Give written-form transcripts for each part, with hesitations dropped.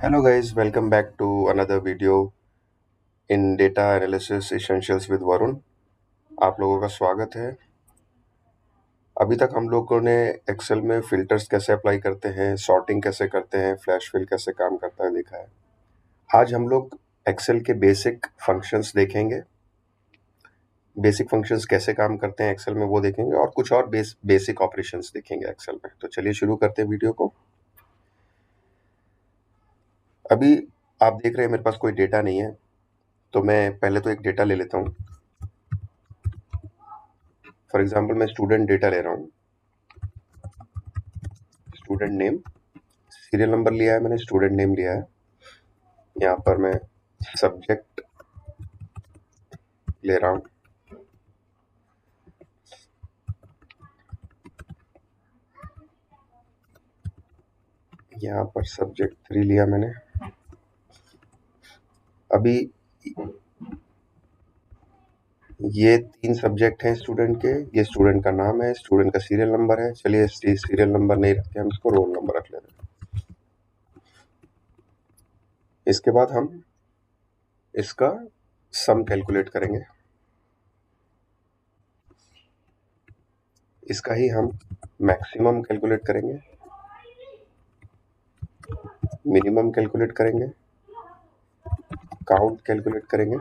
Hello guys, welcome back to another video in Data Analysis Essentials with Varun। आप लोगों का स्वागत है। अभी तक हम लोगों ने एक्सेल में फिल्टर्स कैसे अप्लाई करते हैं, सॉर्टिंग कैसे करते हैं, फ्लैश फिल कैसे काम करता है देखा है। आज हम लोग एक्सेल के बेसिक फंक्शंस देखेंगे। बेसिक फंक्शंस कैसे काम करते हैं एक्सेल में वो देखेंगे और कुछ और बेसिक ऑपरेशंस देखेंगे एक्सेल में। तो चलिए शुरू करते हैं वीडियो को। अभी आप देख रहे हैं मेरे पास कोई डेटा नहीं है, तो मैं पहले तो एक डेटा ले लेता हूँ। फॉर एग्जाम्पल मैं स्टूडेंट डेटा ले रहा हूँ। स्टूडेंट नेम, सीरियल नंबर लिया है मैंने, स्टूडेंट नेम लिया है। यहाँ पर मैं सब्जेक्ट ले रहा हूँ। यहाँ पर सब्जेक्ट 3 लिया मैंने। अभी ये 3 सब्जेक्ट हैं स्टूडेंट के। ये स्टूडेंट का नाम है, स्टूडेंट का सीरियल नंबर है। चलिए सीरियल नंबर नहीं रखते, हम इसको रोल नंबर रख लेते हैं। इसके बाद हम इसका सम कैलकुलेट करेंगे। इसका ही हम मैक्सिमम कैलकुलेट करेंगे, मिनिमम कैलकुलेट करेंगे, काउंट कैलकुलेट करेंगे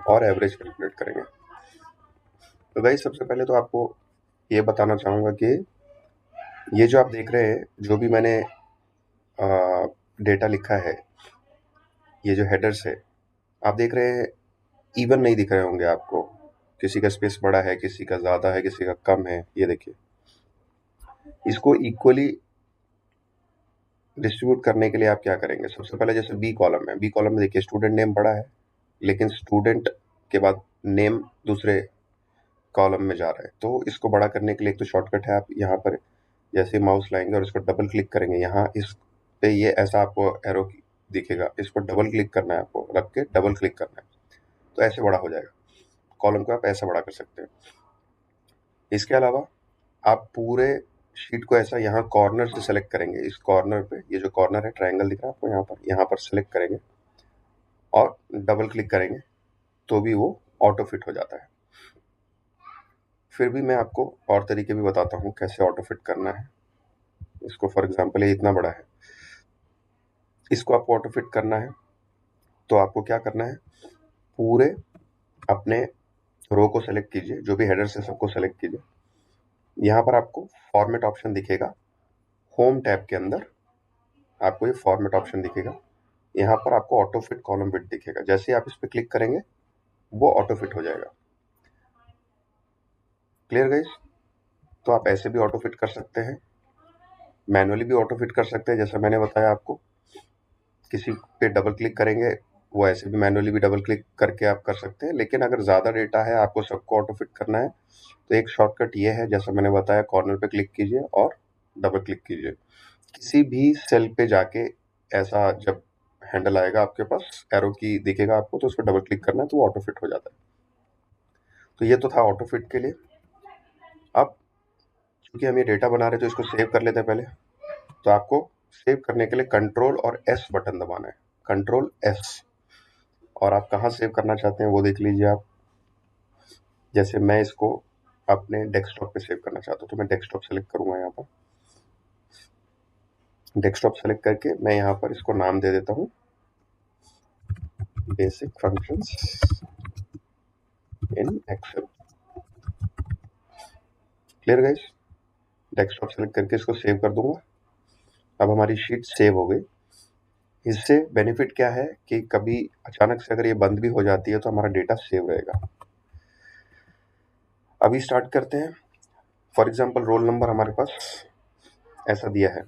और एवरेज कैलकुलेट करेंगे। तो भाई सबसे पहले तो आपको ये बताना चाहूँगा कि ये जो आप देख रहे हैं, जो भी मैंने डेटा लिखा है, ये जो हेडर्स है आप देख रहे हैं, इवन नहीं दिख रहे होंगे आपको। किसी का स्पेस बड़ा है, किसी का ज़्यादा है, किसी का कम है। ये देखिए, इसको इक्वली डिस्ट्रीब्यूट करने के लिए आप क्या करेंगे। सबसे पहले जैसे बी कॉलम है, बी कॉलम में देखिए स्टूडेंट नेम बड़ा है, लेकिन स्टूडेंट के बाद नेम दूसरे कॉलम में जा रहा है। तो इसको बड़ा करने के लिए एक तो शॉर्टकट है, आप यहाँ पर जैसे माउस लाएंगे और इसको डबल क्लिक करेंगे, यहाँ इस पे ये ऐसा आपको एरो दिखेगा, इसको डबल क्लिक करना है, आपको रख के डबल क्लिक करना है, तो ऐसे बड़ा हो जाएगा। कॉलम को आप ऐसा बड़ा कर सकते हैं। इसके अलावा आप पूरे शीट को ऐसा यहाँ कॉर्नर से सेलेक्ट करेंगे। इस कॉर्नर पे, ये जो कॉर्नर है ट्रायंगल दिख रहा है आपको, यहाँ पर सेलेक्ट करेंगे और डबल क्लिक करेंगे तो भी वो ऑटो फिट हो जाता है। फिर भी मैं आपको और तरीके भी बताता हूँ कैसे ऑटो फिट करना है। इसको फॉर एग्जांपल ये इतना बड़ा है, इसको आपको ऑटो फिट करना है तो आपको क्या करना है, पूरे अपने रो को सेलेक्ट कीजिए, जो भी हेडर से सबको सेलेक्ट कीजिए। यहाँ पर आपको फॉर्मेट ऑप्शन दिखेगा, होम टैब के अंदर आपको ये फॉर्मेट ऑप्शन दिखेगा। यहाँ पर आपको ऑटो फिट कॉलम विड्थ दिखेगा। जैसे ही आप इस पर क्लिक करेंगे वो ऑटो फिट हो जाएगा। Clear guys? तो आप ऐसे भी ऑटो फिट कर सकते हैं, मैनुअली भी ऑटो फिट कर सकते हैं, जैसा मैंने बताया आपको। किसी पे डबल क्लिक करेंगे, वो ऐसे भी मैनुअली भी डबल क्लिक करके आप कर सकते हैं। लेकिन अगर ज़्यादा डेटा है, आपको सबको ऑटो फिट करना है, तो एक शॉर्टकट ये है, जैसा मैंने बताया, कॉर्नर पे क्लिक कीजिए और डबल क्लिक कीजिए। किसी भी सेल पे जाके ऐसा जब हैंडल आएगा आपके पास, एरो की दिखेगा आपको, तो उस पर डबल क्लिक करना है तो वो ऑटो फिट हो जाता है। तो ये तो था ऑटो फिट के लिए। अब चूंकि हम ये डेटा बना रहे थे, तो इसको सेव कर लेते हैं पहले। तो आपको सेव करने के लिए कंट्रोल और एस बटन दबाना है, कंट्रोल एस। और आप कहाँ सेव करना चाहते हैं वो देख लीजिए आप। जैसे मैं इसको अपने डेस्कटॉप पे सेव करना चाहता हूँ, तो मैं डेस्कटॉप सेलेक्ट करूंगा। यहाँ पर डेस्कटॉप सेलेक्ट करके मैं यहाँ पर इसको नाम दे देता हूँ, basic functions in Excel. Clear guys? Desktop select करके इसको सेव कर दूंगा। अब हमारी शीट सेव हो गई। इससे बेनिफिट क्या है कि कभी अचानक से अगर ये बंद भी हो जाती है तो हमारा डेटा सेव रहेगा। अभी स्टार्ट करते हैं। फॉर एग्जांपल रोल नंबर हमारे पास ऐसा दिया है।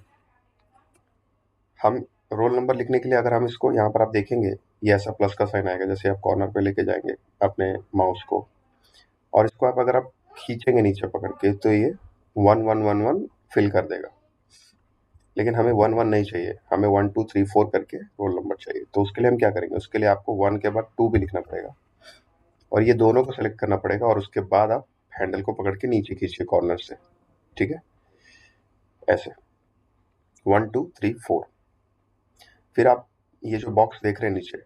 हम रोल नंबर लिखने के लिए, अगर हम इसको यहाँ पर आप देखेंगे, ये ऐसा प्लस का साइन आएगा। जैसे आप कॉर्नर पे लेके जाएंगे अपने माउस को और इसको अगर आप खींचेंगे नीचे पकड़ के, तो ये 1111 फिल कर देगा। लेकिन हमें 11 नहीं चाहिए, हमें 1234 करके रोल नंबर चाहिए। तो उसके लिए हम क्या करेंगे, उसके लिए आपको 1 के बाद 2 भी लिखना पड़ेगा और ये दोनों को सेलेक्ट करना पड़ेगा। और उसके बाद आप हैंडल को पकड़ के नीचे खींचिए कॉर्नर से, ठीक है, ऐसे 1 2 3 4। फिर आप ये जो बॉक्स देख रहे हैं नीचे,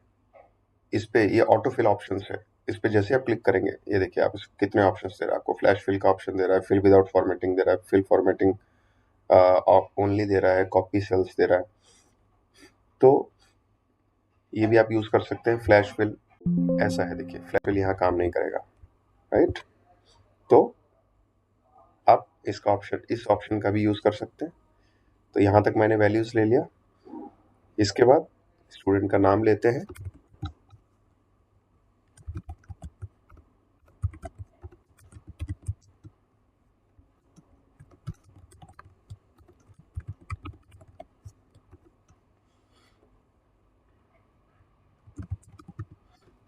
इस पे ये ऑटो फिल ऑप्शंस है। इस पे जैसे आप क्लिक करेंगे, ये देखिए आप कितने ऑप्शंस दे रहा है आपको। फ्लैश फिल का ऑप्शन दे रहा है, फिल विदाउट फॉर्मेटिंग दे रहा है, फिल फॉर्मेटिंग ओनली दे रहा है, कॉपी सेल्स दे रहा है। तो ये भी आप यूज कर सकते हैं। फ्लैश फिल ऐसा है, देखिए फ्लैश फिल यहाँ काम नहीं करेगा, राइट। तो आप इसका ऑप्शन, इस ऑप्शन का भी यूज कर सकते हैं। तो यहाँ तक मैंने वैल्यूज ले लिया। इसके बाद स्टूडेंट का नाम लेते हैं।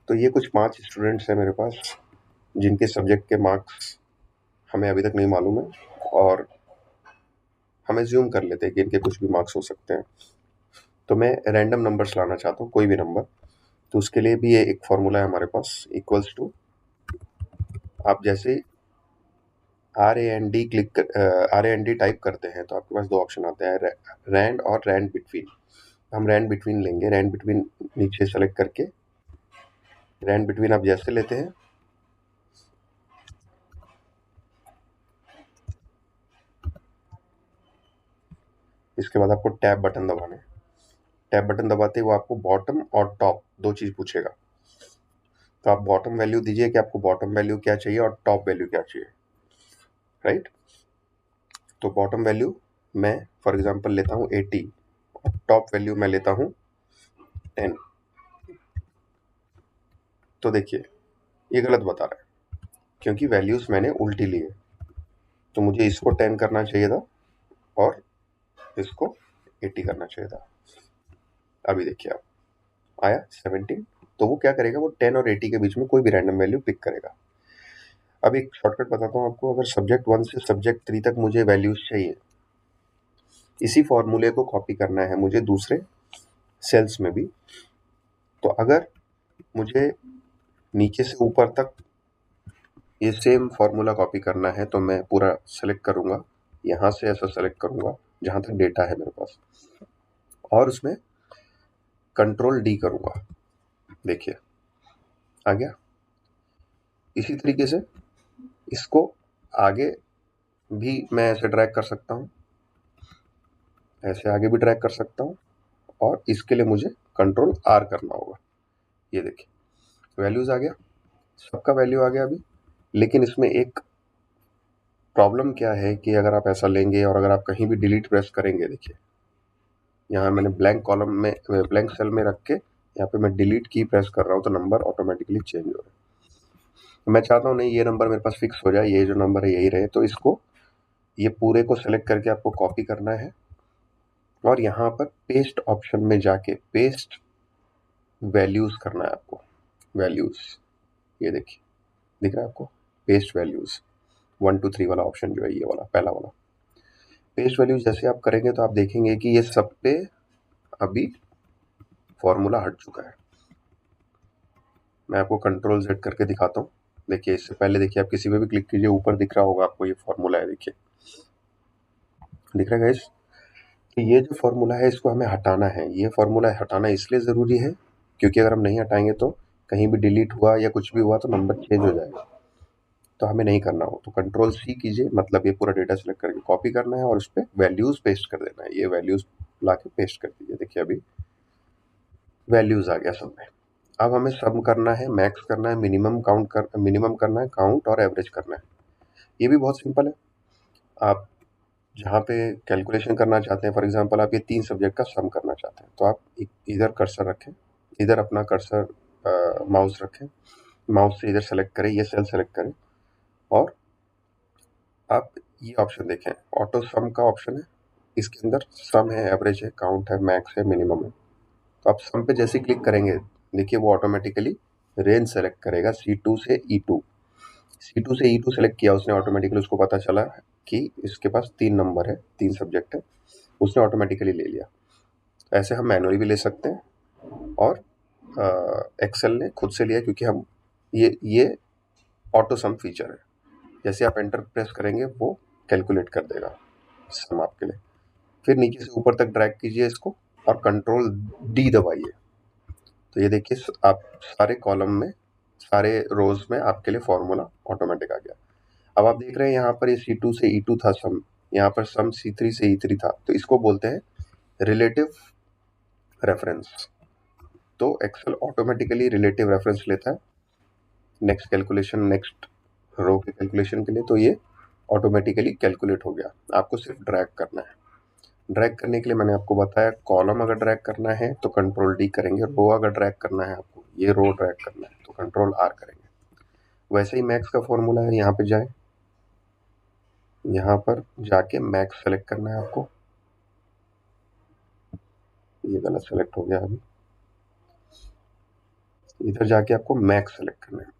तो ये कुछ 5 स्टूडेंट्स हैं मेरे पास, जिनके सब्जेक्ट के मार्क्स हमें अभी तक नहीं मालूम है, और हम एज्यूम कर लेते हैं कि इनके कुछ भी मार्क्स हो सकते हैं। तो मैं रैंडम नंबर्स लाना चाहता हूँ, कोई भी नंबर। तो उसके लिए भी ये एक फॉर्मूला है हमारे पास, इक्वल्स टू, आप जैसे R A N D type करते हैं तो आपके पास दो ऑप्शन आते हैं, रैंड और रैंड बिटवीन। हम रैंड बिटवीन लेंगे। रैंड बिटवीन नीचे सेलेक्ट करके, रैंड बिटवीन आप जैसे लेते हैं, इसके बाद आपको टैब बटन दबाना है। टैब बटन दबाते ही वो आपको बॉटम और टॉप दो चीज पूछेगा। तो आप बॉटम वैल्यू दीजिए कि आपको बॉटम वैल्यू क्या चाहिए और टॉप वैल्यू क्या चाहिए, राइट। तो बॉटम वैल्यू मैं फॉर एग्जांपल लेता हूँ 80 और टॉप वैल्यू मैं लेता हूँ 10। तो देखिए ये गलत बता रहा है, क्योंकि वैल्यूज मैंने उल्टी ली है। तो मुझे इसको 10 करना चाहिए था और इसको 80 करना चाहिए था। अभी देखिए आप, आया 17। तो वो क्या करेगा, वो 10 और 80 के बीच में कोई भी रैंडम वैल्यू पिक करेगा। अब एक शॉर्टकट बताता हूँ आपको। अगर सब्जेक्ट 1 से सब्जेक्ट 3 तक मुझे वैल्यूज चाहिए, इसी फॉर्मूले को कॉपी करना है मुझे दूसरे सेल्स में भी। तो अगर मुझे नीचे से ऊपर तक ये सेम फॉर्मूला कॉपी करना है, तो मैं पूरा सेलेक्ट करूंगा, यहाँ से ऐसा सेलेक्ट करूंगा जहां तक डेटा है मेरे पास, और उसमें कंट्रोल डी करूंगा। देखिए आ गया। इसी तरीके से इसको आगे भी मैं ऐसे ड्रैग कर सकता हूँ, ऐसे आगे भी ड्रैग कर सकता हूँ, और इसके लिए मुझे कंट्रोल आर करना होगा। ये देखिए वैल्यूज आ गया, सबका वैल्यू आ गया अभी। लेकिन इसमें एक प्रॉब्लम क्या है कि अगर आप ऐसा लेंगे और अगर आप कहीं भी डिलीट प्रेस करेंगे, देखिए यहाँ मैंने ब्लैंक कॉलम में, ब्लैंक सेल में रख के यहाँ पे मैं डिलीट की प्रेस कर रहा हूँ, तो नंबर ऑटोमेटिकली चेंज हो रहा है। मैं चाहता हूँ नहीं, ये नंबर मेरे पास फिक्स हो जाए, ये जो नंबर है यही रहे। तो इसको, ये पूरे को सेलेक्ट करके आपको कॉपी करना है, और यहाँ पर पेस्ट ऑप्शन में जाके पेस्ट वैल्यूज करना है आपको। वैल्यूज, ये देखिए दिख रहा है आपको, पेस्ट वैल्यूज 1 2 3 वाला ऑप्शन जो है, ये वाला पहला वाला पेस्ट वैल्यूज। जैसे आप करेंगे तो आप देखेंगे कि ये सब पे अभी फॉर्मूला हट चुका है। मैं आपको कंट्रोल जेड करके दिखाता हूँ। देखिए इससे पहले देखिए, आप किसी पे भी क्लिक कीजिए, ऊपर दिख रहा होगा आपको ये फॉर्मूला है, देखिए दिख रहा है गाइस। तो ये जो फॉर्मूला है इसको हमें हटाना है। ये फॉर्मूला हटाना इसलिए ज़रूरी है क्योंकि अगर हम नहीं हटाएंगे तो कहीं भी डिलीट हुआ या कुछ भी हुआ तो नंबर चेंज हो जाएगा, तो हमें नहीं करना हो। तो कंट्रोल सी कीजिए, मतलब ये पूरा डेटा सेलेक्ट करके कॉपी करना है और उस पर वैल्यूज पेस्ट कर देना है। ये वैल्यूज ला के पेस्ट कर दीजिए। देखिए अभी वैल्यूज आ गया सब में। अब हमें सम करना है, मैक्स करना है, मिनिमम करना है, काउंट और एवरेज करना है। ये भी बहुत सिंपल है। आप जहाँ पे कैलकुलेशन करना चाहते हैं, फॉर एग्जांपल आप ये 3 सब्जेक्ट का सम करना चाहते हैं, तो आप इधर कर्सर रखें, इधर अपना कर्सर माउस रखें, माउस से इधर सेलेक्ट करें, ये सेल सेलेक्ट करें, और आप ये ऑप्शन देखें, ऑटो सम का ऑप्शन है। इसके अंदर सम है, एवरेज है, काउंट है, मैक्स है, मिनिमम है। तो आप सम पे जैसे क्लिक करेंगे, देखिए वो ऑटोमेटिकली रेंज सेलेक्ट करेगा C2 से E2। C2 से E2 सेलेक्ट किया उसने, ऑटोमेटिकली उसको पता चला कि इसके पास 3 नंबर है, 3 सब्जेक्ट है, उसने ऑटोमेटिकली ले लिया। ऐसे हम मैनुअली भी ले सकते हैं, और एक्सेल ने खुद से लिया क्योंकि हम ये ऑटो सम फीचर है। जैसे आप एंटर प्रेस करेंगे वो कैलकुलेट कर देगा सम आपके लिए। फिर नीचे से ऊपर तक ड्रैग कीजिए इसको और कंट्रोल डी दबाइए। तो ये देखिए आप सारे कॉलम में, सारे रोज में आपके लिए फॉर्मूला ऑटोमेटिक आ गया। अब आप देख रहे हैं यहाँ पर ये C2 से E2 था सम, यहाँ पर सम C3 से E3 था, तो इसको बोलते हैं रिलेटिव रेफरेंस। तो एक्सेल ऑटोमेटिकली रिलेटिव रेफरेंस लेता है नेक्स्ट कैलकुलेशन, नेक्स्ट रो के कैलकुलेशन के लिए। तो ये ऑटोमेटिकली कैलकुलेट हो गया, आपको सिर्फ ड्रैग करना है। ड्रैग करने के लिए मैंने आपको बताया, कॉलम अगर ड्रैग करना है तो कंट्रोल डी करेंगे, रो अगर ड्रैग करना है आपको, ये रो ड्रैग करना है तो कंट्रोल आर करेंगे। वैसे ही मैक्स का फॉर्मूला है, यहाँ पे जाए, यहाँ पर जाके मैक्स सेलेक्ट करना है आपको। ये गलत सेलेक्ट हो गया, अभी इधर जाके आपको मैक्स सेलेक्ट करना है।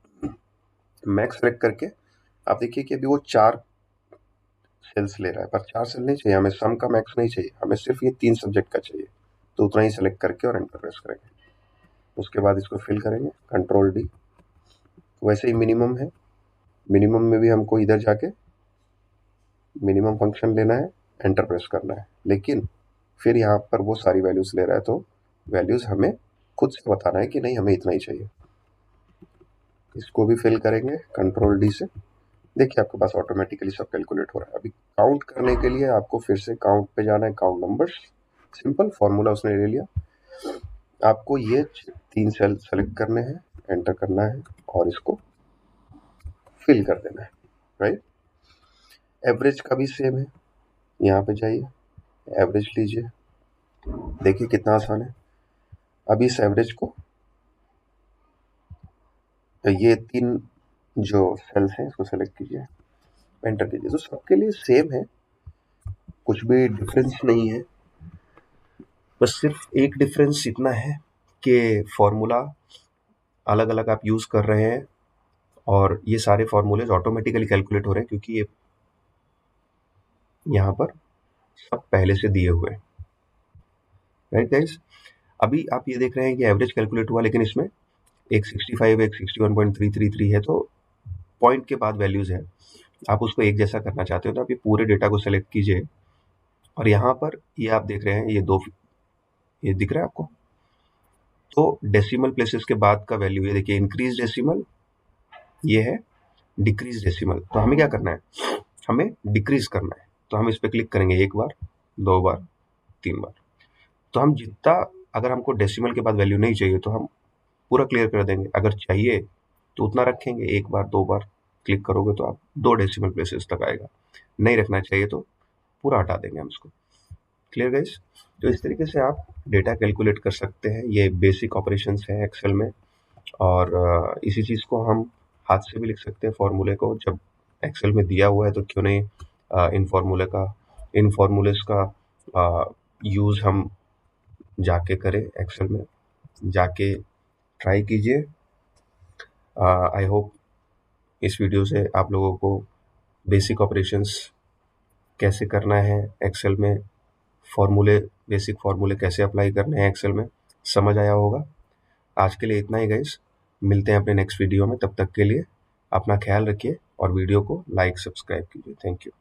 मैक्स सेलेक्ट करके आप देखिए कि अभी वो 4 सेल्स ले रहा है, पर 4 सेल नहीं चाहिए हमें, सम का मैक्स नहीं चाहिए हमें, सिर्फ ये 3 सब्जेक्ट का चाहिए। तो उतना ही सेलेक्ट करके और एंटर प्रेस करेंगे। उसके बाद इसको फिल करेंगे, कंट्रोल डी। वैसे ही मिनिमम है, मिनिमम में भी हमको इधर जाके मिनिमम फंक्शन लेना है, एंटर प्रेस करना है। लेकिन फिर यहाँ पर वो सारी वैल्यूज ले रहा है, तो वैल्यूज हमें खुद से बताना है कि नहीं हमें इतना ही चाहिए। इसको भी फिल करेंगे कंट्रोल डी से। देखिए आपके पास ऑटोमेटिकली सब कैलकुलेट हो रहा है। अभी काउंट करने के लिए आपको फिर से काउंट पे जाना है, काउंट नंबर्स, सिंपल फॉर्मूला उसने ले लिया। आपको ये 3 सेल सेलेक्ट करने हैं, एंटर करना है और इसको फिल कर देना है, राइट। एवरेज का भी सेम है, यहाँ पे जाइए, एवरेज लीजिए, देखिए कितना आसान है। अभी इस एवरेज को, ये 3 जो सेल्स हैं इसको सेलेक्ट कीजिए, एंटर कीजिए। तो सबके लिए सेम है, कुछ भी डिफरेंस नहीं है। बस सिर्फ एक डिफरेंस इतना है कि फॉर्मूला अलग अलग आप यूज़ कर रहे हैं और ये सारे फॉर्मूलेज ऑटोमेटिकली कैलकुलेट हो रहे हैं, क्योंकि ये यहाँ पर सब पहले से दिए हुए हैं, राइट गाइस। अभी आप ये देख रहे हैं कि एवरेज कैलकुलेट हुआ, लेकिन इसमें एक 65, एक 61.333 है, तो पॉइंट के बाद वैल्यूज है। आप उसको एक जैसा करना चाहते हो तो आप ये पूरे डेटा को सेलेक्ट कीजिए और यहाँ पर ये आप देख रहे हैं ये 2, ये दिख रहा है आपको। तो डेसिमल प्लेसेस के बाद का वैल्यू, ये देखिए इंक्रीज डेसिमल, ये है डिक्रीज डेसिमल। तो हमें क्या करना है, हमें डिक्रीज करना है। तो हम इस पर क्लिक करेंगे 1 बार, 2 बार, 3 बार। तो हम जितना, अगर हमको डेसिमल के बाद वैल्यू नहीं चाहिए तो हम पूरा क्लियर कर देंगे, अगर चाहिए तो उतना रखेंगे। 1 बार 2 बार क्लिक करोगे तो आप 2 डेसिमल प्लेसेस तक आएगा, नहीं रखना चाहिए तो पूरा हटा देंगे हम इसको। Clear guys. तो इस तरीके से आप डेटा कैलकुलेट कर सकते हैं। ये बेसिक ऑपरेशंस हैं एक्सेल में, और इसी चीज़ को हम हाथ से भी लिख सकते हैं फॉर्मूले को। जब एक्सेल में दिया हुआ है तो क्यों नहीं इन फॉर्मूलेस का यूज़ हम जाके करें, एक्सेल में जाके ट्राई कीजिए। आई होप इस वीडियो से आप लोगों को बेसिक ऑपरेशंस कैसे करना है एक्सेल में, फॉर्मूले, बेसिक फॉर्मूले कैसे अप्लाई करने हैं एक्सेल में, समझ आया होगा। आज के लिए इतना ही गाइस, मिलते हैं अपने नेक्स्ट वीडियो में। तब तक के लिए अपना ख्याल रखिए और वीडियो को लाइक सब्सक्राइब कीजिए। Thank you.